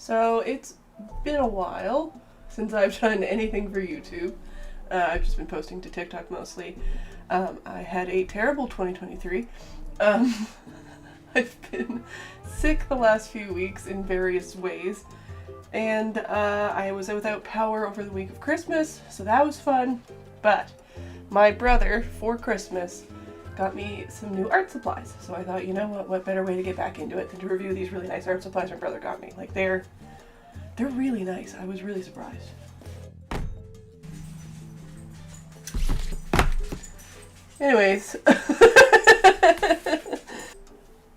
So it's been a while since I've done anything for YouTube. I've just been posting to TikTok mostly. I had a terrible 2023. I've been sick the last few weeks in various ways. And I was without power over the week of Christmas, so that was fun. But my brother, for Christmas, got me some new art supplies. So I thought, you know what better way to get back into it than to review these really nice art supplies my brother got me. Like, they're really nice. I was really surprised. Anyways.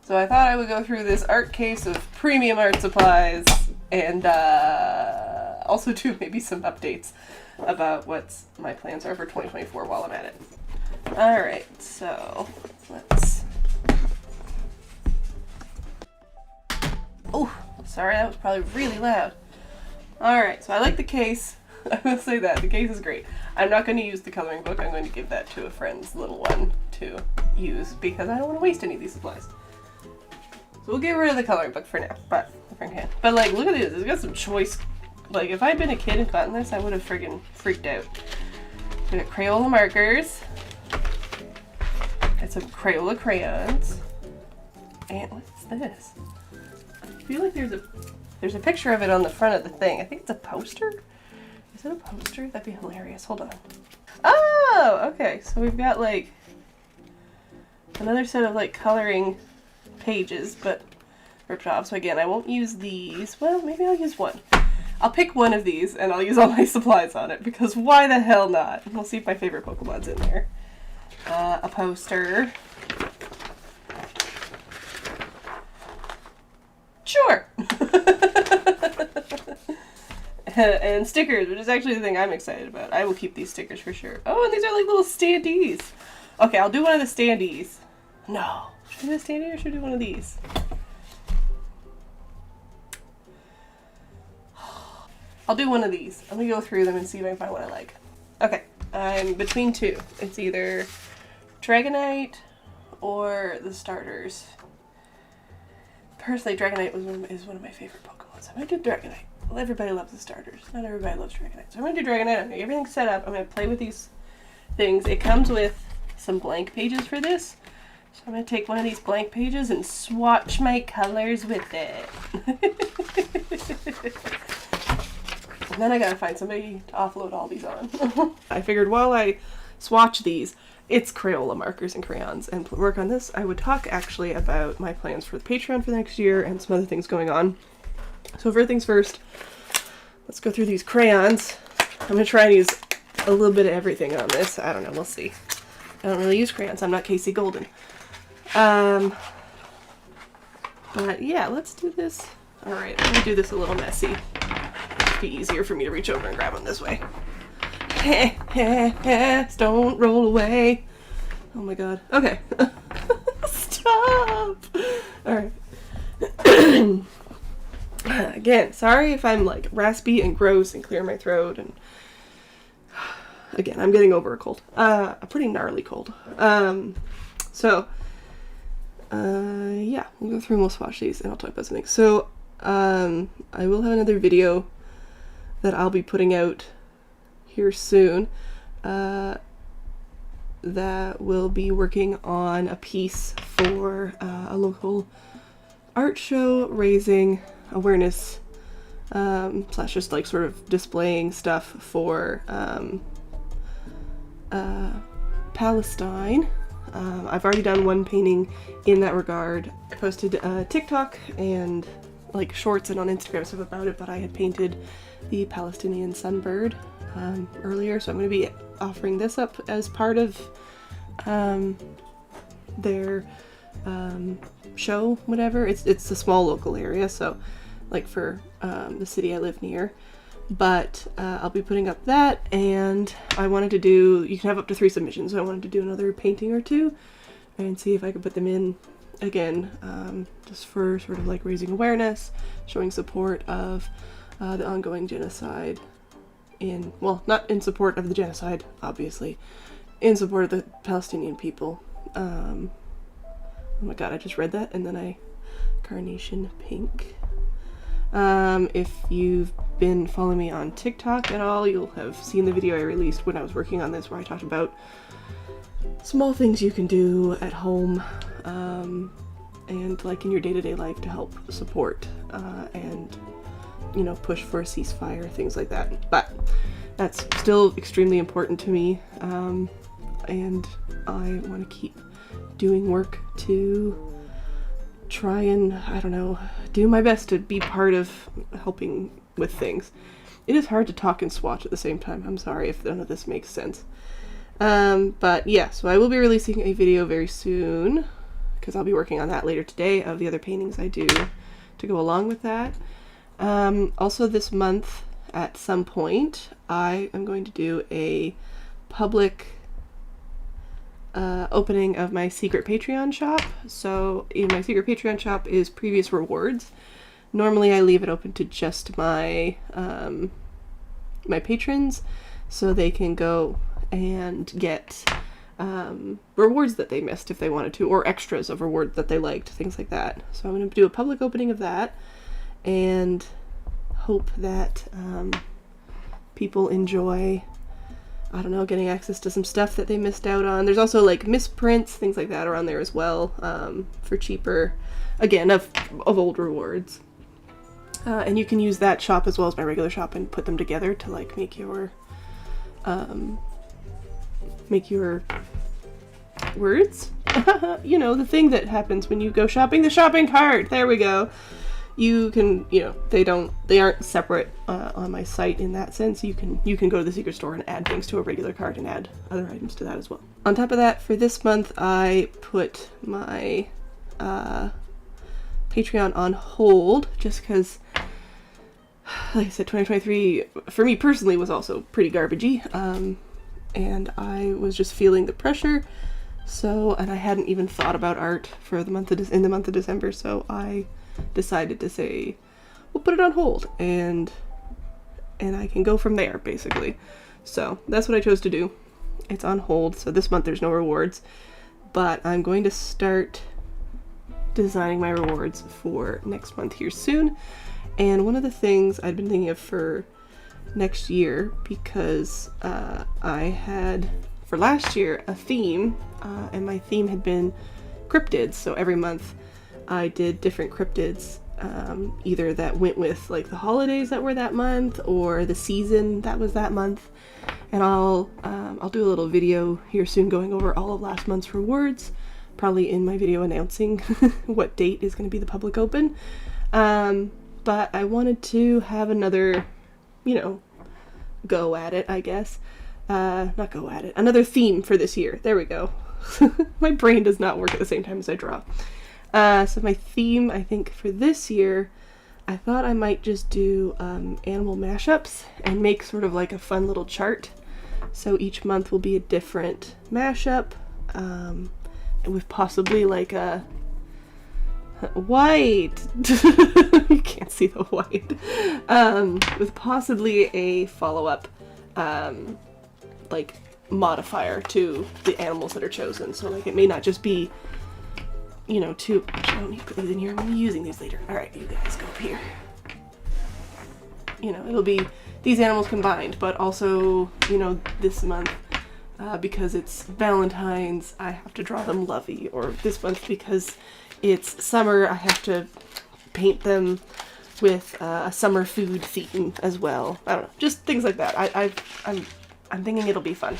So I thought I would go through this art case of premium art supplies and also do maybe some updates about what my plans are for 2024 while I'm at it. Alright, so let's... Oh, sorry, that was probably really loud. Alright, so I like the case. I will say that. The case is great. I'm not going to use the coloring book. I'm going to give that to a friend's little one to use because I don't want to waste any of these supplies. So we'll get rid of the coloring book for now, but the friend can. But like, look at this. It's got some choice. Like, if I'd been a kid and gotten this, I would have friggin' freaked out. We got Crayola markers. Got some Crayola crayons. And what's this? I feel like there's a picture of it on the front of the thing. I think it's a poster. Is it a poster? That'd be hilarious. Hold on. Oh, okay. So we've got like another set of like coloring pages, but ripped off. So again, I won't use these. Well, maybe I'll use one. I'll pick one of these and I'll use all my supplies on it because why the hell not? We'll see if my favorite Pokemon's in there. A poster. Sure. And stickers, which is actually the thing I'm excited about. I will keep these stickers for sure. Oh, and these are like little standees. Okay, I'll do one of the standees. No. Should I do a standee or should I do one of these? I'll do one of these. Let me go through them and see if I can find what I like. Okay, I'm between two. It's either Dragonite or the starters. Personally, Dragonite is one of my favorite Pokemon, so I'm going to do Dragonite. Well, everybody loves the starters. Not everybody loves Dragonite. So I'm going to do Dragonite. I'm going to get everything set up. I'm going to play with these things. It comes with some blank pages for this. So I'm going to take one of these blank pages and swatch my colors with it. And then I got to find somebody to offload all these on. I figured while I swatch these, it's Crayola markers and crayons, and work on this, I would talk actually about my plans for the Patreon for the next year and some other things going on. So first things first, let's go through these crayons. I'm going to try and use a little bit of everything on this. I don't know, we'll see. I don't really use crayons. I'm not Casey Golden. But yeah, let's do this. Alright, I'm going to do this a little messy. It'd be easier for me to reach over and grab them this way. Don't roll away. Oh my god. Okay. Stop! Alright. Again, sorry if I'm like raspy and gross and clear my throat, and again, I'm getting over a cold. A pretty gnarly cold. Yeah, we'll go through and we'll swatch these and I'll talk about something. So, I will have another video that I'll be putting out here soon that will be working on a piece for a local art show, raising awareness slash just like sort of displaying stuff for Palestine. I've already done one painting in that regard. I posted TikTok and like shorts and on Instagram stuff about it, but I had painted the Palestinian sunbird earlier, so I'm going to be offering this up as part of their show, whatever. It's a small local area, so like for the city I live near, but I'll be putting up that, and I wanted to do, you can have up to 3 submissions, so I wanted to do another painting or 2 and see if I could put them in again, just for sort of like raising awareness, showing support of the ongoing genocide well, not in support of the genocide, obviously, in support of the Palestinian people. Oh my god, I just read that, and then carnation pink. If you've been following me on TikTok at all, you'll have seen the video I released when I was working on this, where I talked about small things you can do at home, and like in your day-to-day life to help support, and, you know, push for a ceasefire, things like that. But that's still extremely important to me, and I want to keep doing work to try and, I don't know, do my best to be part of helping with things. It is hard to talk and swatch at the same time. I'm sorry if none of this makes sense. But yeah, so I will be releasing a video very soon, because I'll be working on that later today, of the other paintings I do to go along with that. Also this month, at some point, I am going to do a public opening of my secret Patreon shop. So in my secret Patreon shop is previous rewards. Normally I leave it open to just my my patrons, so they can go and get rewards that they missed if they wanted to, or extras of rewards that they liked, things like that. So I'm going to do a public opening of that, and hope that people enjoy, I don't know, getting access to some stuff that they missed out on. There's also like misprints, things like that are on there as well, for cheaper, again, of old rewards. And you can use that shop as well as my regular shop and put them together to like make your words. You know, the thing that happens when you go shopping, the shopping cart. There we go. You can, you know, they aren't separate on my site in that sense. You can go to the secret store and add things to a regular cart and add other items to that as well. On top of that, for this month, I put my Patreon on hold just because, like I said, 2023 for me personally was also pretty garbagey, and I was just feeling the pressure. So, and I hadn't even thought about art for the month of in the month of December, so I decided to say, we'll put it on hold, and I can go from there, basically. So that's what I chose to do. It's on hold, so this month there's no rewards, but I'm going to start designing my rewards for next month here soon. And one of the things I'd been thinking of for next year, because I had, for last year, a theme, and my theme had been cryptids, so every month I did different cryptids, either that went with like the holidays that were that month or the season that was that month. And I'll do a little video here soon going over all of last month's rewards, probably in my video announcing what date is going to be the public open. But I wanted to have another, you know, go at it, I guess. Not go at it, another theme for this year. There we go. My brain does not work at the same time as I draw. So my theme, I think, for this year, I thought I might just do animal mashups and make sort of like a fun little chart. So each month will be a different mashup, with possibly like a white. You can't see the white. With possibly a follow-up, like modifier to the animals that are chosen. So like it may not just be, you know, actually I don't need to put these in here, I'm gonna be using these later. Alright, you guys go up here. You know, it'll be these animals combined, but also, you know, this month, because it's Valentine's, I have to draw them lovey, or this month because it's summer, I have to paint them with a summer food theme as well. I don't know, just things like that. I'm thinking it'll be fun.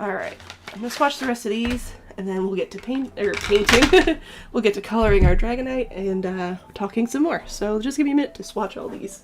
Alright, I'm gonna swatch the rest of these, and then we'll get to painting. We'll get to coloring our Dragonite and talking some more. So just give me a minute to swatch all these.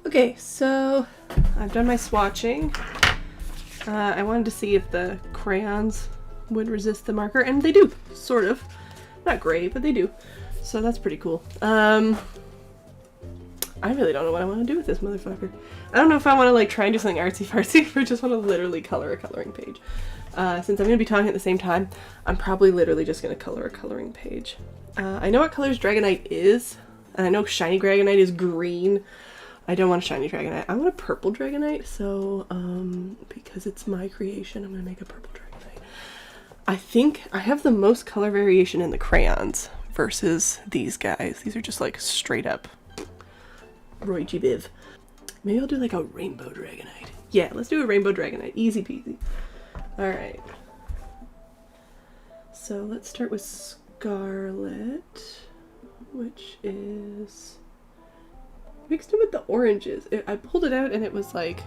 Okay, so I've done my swatching. I wanted to see if the crayons would resist the marker, and they do, sort of. Not great, but they do. So that's pretty cool. I really don't know what I want to do with this motherfucker. I don't know if I want to like try and do something artsy-fartsy or just want to literally color a coloring page. Since I'm going to be talking at the same time, I'm probably literally just going to color a coloring page. I know what colors Dragonite is, and I know shiny Dragonite is green. I don't want a shiny Dragonite. I want a purple Dragonite, so because it's my creation, I'm going to make a purple Dragonite. I think I have the most color variation in the crayons versus these guys. These are just like straight up Roy G. Biv. Maybe I'll do like a rainbow Dragonite. Yeah, let's do a rainbow Dragonite. Easy peasy. Alright. So let's start with Scarlet, which is mixed in with the oranges. I pulled it out and it was like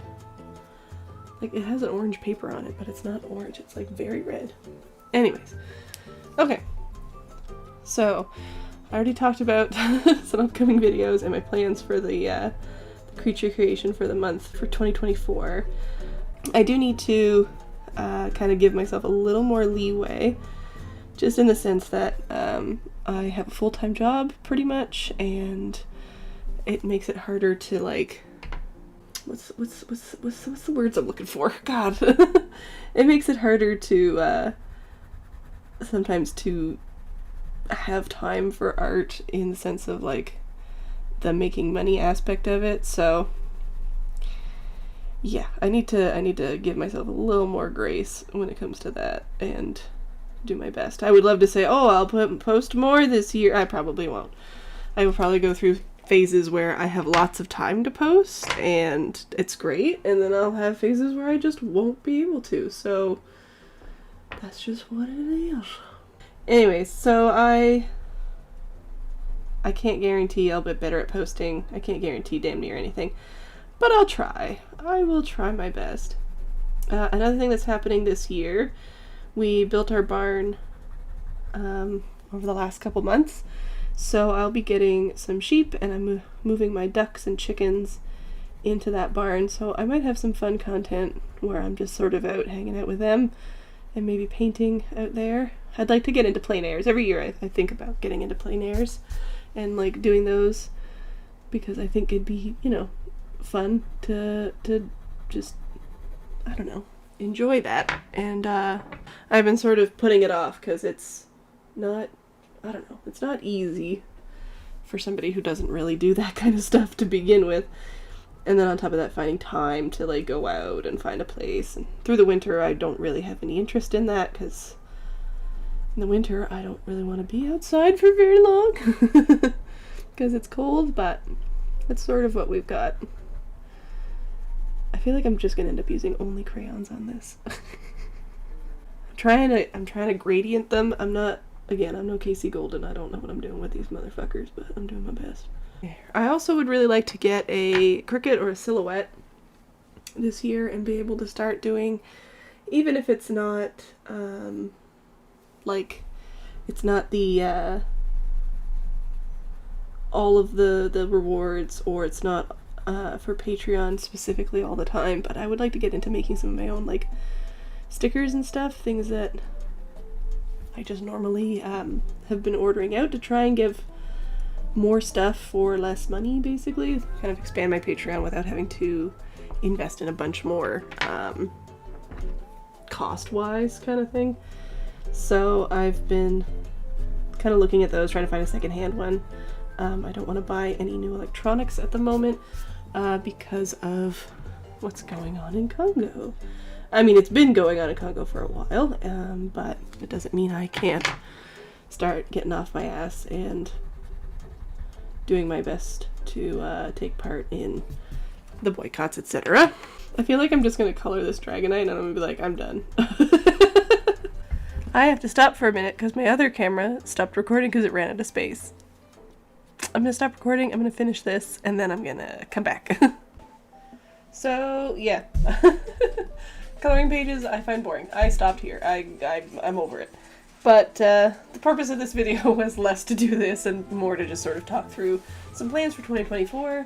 it has an orange paper on it, but it's not orange. It's like very red. Anyways. Okay. So I already talked about some upcoming videos and my plans for the creature creation for the month for 2024. I do need to kind of give myself a little more leeway, just in the sense that I have a full-time job pretty much, and it makes it harder to like what's the words I'm looking for? God, it makes it harder to sometimes to have time for art in the sense of like the making money aspect of it. So yeah, I need to give myself a little more grace when it comes to that and do my best. I would love to say, oh, I'll post more this year. I probably won't. I will probably go through phases where I have lots of time to post and it's great, and then I'll have phases where I just won't be able to. So that's just what it is. Anyways, so I can't guarantee I'll be better at posting. I can't guarantee damn near anything, but I'll try. I will try my best. Another thing that's happening this year, we built our barn over the last couple months, so I'll be getting some sheep, and I'm moving my ducks and chickens into that barn, so I might have some fun content where I'm just sort of out hanging out with them and maybe painting out there. I'd like to get into plein airs. Every year I think about getting into plein airs and like doing those, because I think it'd be, you know, fun to just, I don't know, enjoy that. And I've been sort of putting it off because it's not, I don't know, it's not easy for somebody who doesn't really do that kind of stuff to begin with. And then on top of that, finding time to like go out and find a place. And through the winter, I don't really have any interest in that, because in the winter, I don't really want to be outside for very long because it's cold, but that's sort of what we've got. I feel like I'm just going to end up using only crayons on this. I'm trying to gradient them. I'm no Casey Golden. I don't know what I'm doing with these motherfuckers, but I'm doing my best. I also would really like to get a Cricut or a Silhouette this year and be able to start doing, even if it's not like it's not the all of the rewards, or it's not for Patreon specifically all the time, but I would like to get into making some of my own like stickers and stuff, things that I just normally have been ordering out to try and give more stuff for less money, basically. Kind of expand my Patreon without having to invest in a bunch more cost-wise kind of thing. So I've been kind of looking at those, trying to find a second-hand one. I don't want to buy any new electronics at the moment because of what's going on in Congo. I mean, it's been going on in Congo for a while, but it doesn't mean I can't start getting off my ass and doing my best to take part in the boycotts, etc. I feel like I'm just going to color this Dragonite and I'm going to be like, I'm done. I have to stop for a minute because my other camera stopped recording because it ran out of space. I'm going to stop recording, I'm going to finish this, and then I'm going to come back. So, yeah. Coloring pages I find boring. I stopped here. I'm over it. But the purpose of this video was less to do this and more to just sort of talk through some plans for 2024,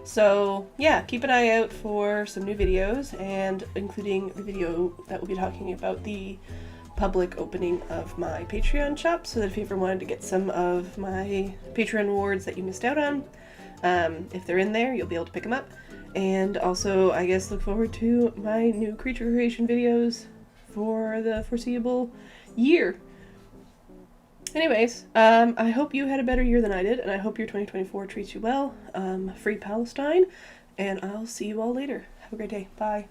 So yeah, keep an eye out for some new videos, and including the video that will be talking about the public opening of my Patreon shop, so that if you ever wanted to get some of my Patreon rewards that you missed out on, if they're in there, you'll be able to pick them up. And also, I guess, look forward to my new creature creation videos for the foreseeable year. Anyways, I hope you had a better year than I did, and I hope your 2024 treats you well. Free Palestine, and I'll see you all later. Have a great day. Bye.